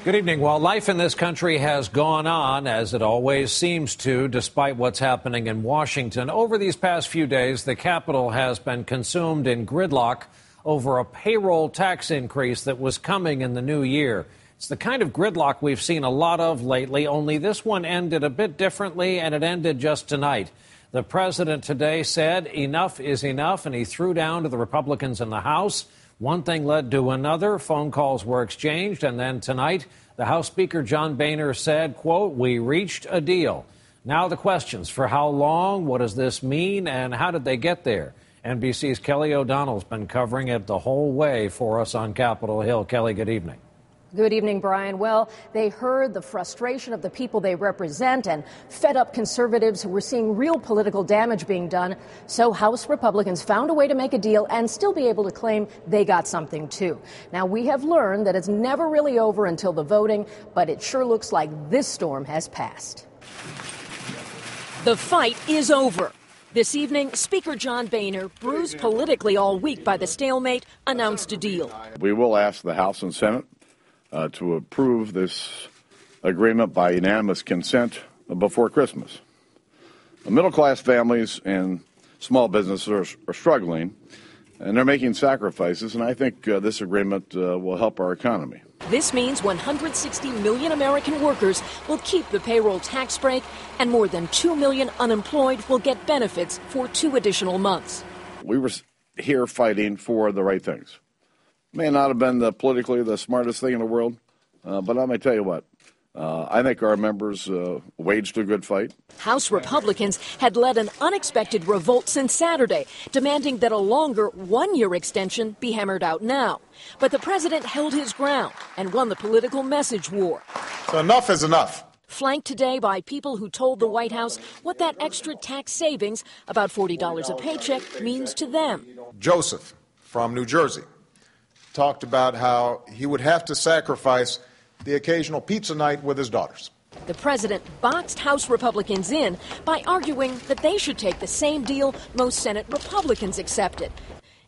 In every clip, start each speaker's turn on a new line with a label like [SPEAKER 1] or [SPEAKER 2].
[SPEAKER 1] Good evening. Well, life in this country has gone on, as it always seems to, despite what's happening in Washington. Over these past few days, the Capitol has been consumed in gridlock over a payroll tax increase that was coming in the new year. It's the kind of gridlock we've seen a lot of lately, only this one ended a bit differently, and it ended just tonight. The president today said enough is enough, and he threw down to the Republicans in the House. One thing led to another. Phone calls were exchanged. And then tonight, the House Speaker John Boehner said, quote, "We reached a deal." Now the questions: for how long? What does this mean? And how did they get there? NBC's Kelly O'Donnell's been covering it the whole way for us on Capitol Hill. Kelly, good evening.
[SPEAKER 2] Good evening, Brian. Well, they heard the frustration of the people they represent and fed up conservatives who were seeing real political damage being done. So House Republicans found a way to make a deal and still be able to claim they got something, too. Now, we have learned that it's never really over until the voting, but it sure looks like this storm has passed.
[SPEAKER 3] The fight is over. This evening, Speaker John Boehner, bruised politically all week by the stalemate, announced a deal.
[SPEAKER 4] We will ask the House and Senate to approve this agreement by unanimous consent before Christmas. Middle-class families and small businesses are struggling, and they're making sacrifices, and I think this agreement will help our economy.
[SPEAKER 3] This means 160 million American workers will keep the payroll tax break, and more than 2 million unemployed will get benefits for 2 additional months.
[SPEAKER 4] We were here fighting for the right things. May not have been politically the smartest thing in the world, but I'm going to tell you what. I think our members waged a good fight.
[SPEAKER 3] House Republicans had led an unexpected revolt since Saturday, demanding that a longer one-year extension be hammered out now. But the president held his ground and won the political message war.
[SPEAKER 5] So enough is enough.
[SPEAKER 3] Flanked today by people who told the White House what that extra tax savings, about $40 a paycheck, means to them.
[SPEAKER 5] Joseph from New Jersey talked about how he would have to sacrifice the occasional pizza night with his daughters.
[SPEAKER 3] The president boxed House Republicans in by arguing that they should take the same deal most Senate Republicans accepted.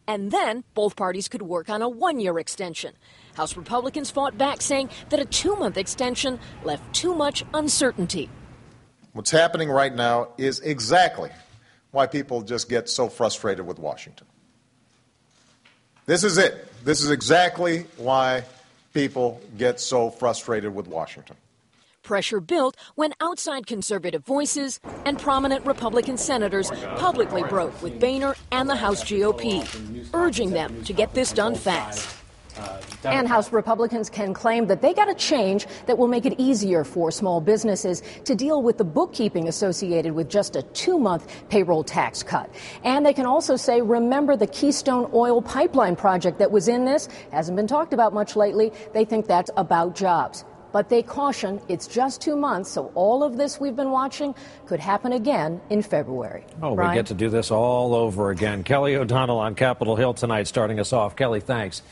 [SPEAKER 3] And then both parties could work on a one-year extension. House Republicans fought back, saying that a 2-month extension left too much uncertainty.
[SPEAKER 5] What's happening right now is exactly why people just get so frustrated with Washington. This is it. This is exactly why people get so frustrated with Washington.
[SPEAKER 3] Pressure built when outside conservative voices and prominent Republican senators publicly broke with Boehner and the House GOP, urging them to get this done fast.
[SPEAKER 2] And House Republicans can claim that they got a change that will make it easier for small businesses to deal with the bookkeeping associated with just a 2-month payroll tax cut. And they can also say, remember the Keystone Oil Pipeline project that was in this? Hasn't been talked about much lately. They think that's about jobs. But they caution it's just 2 months, so all of this we've been watching could happen again in February.
[SPEAKER 1] Oh,
[SPEAKER 2] Brian?
[SPEAKER 1] We get to do this all over again. Kelly O'Donnell on Capitol Hill tonight starting us off. Kelly, thanks.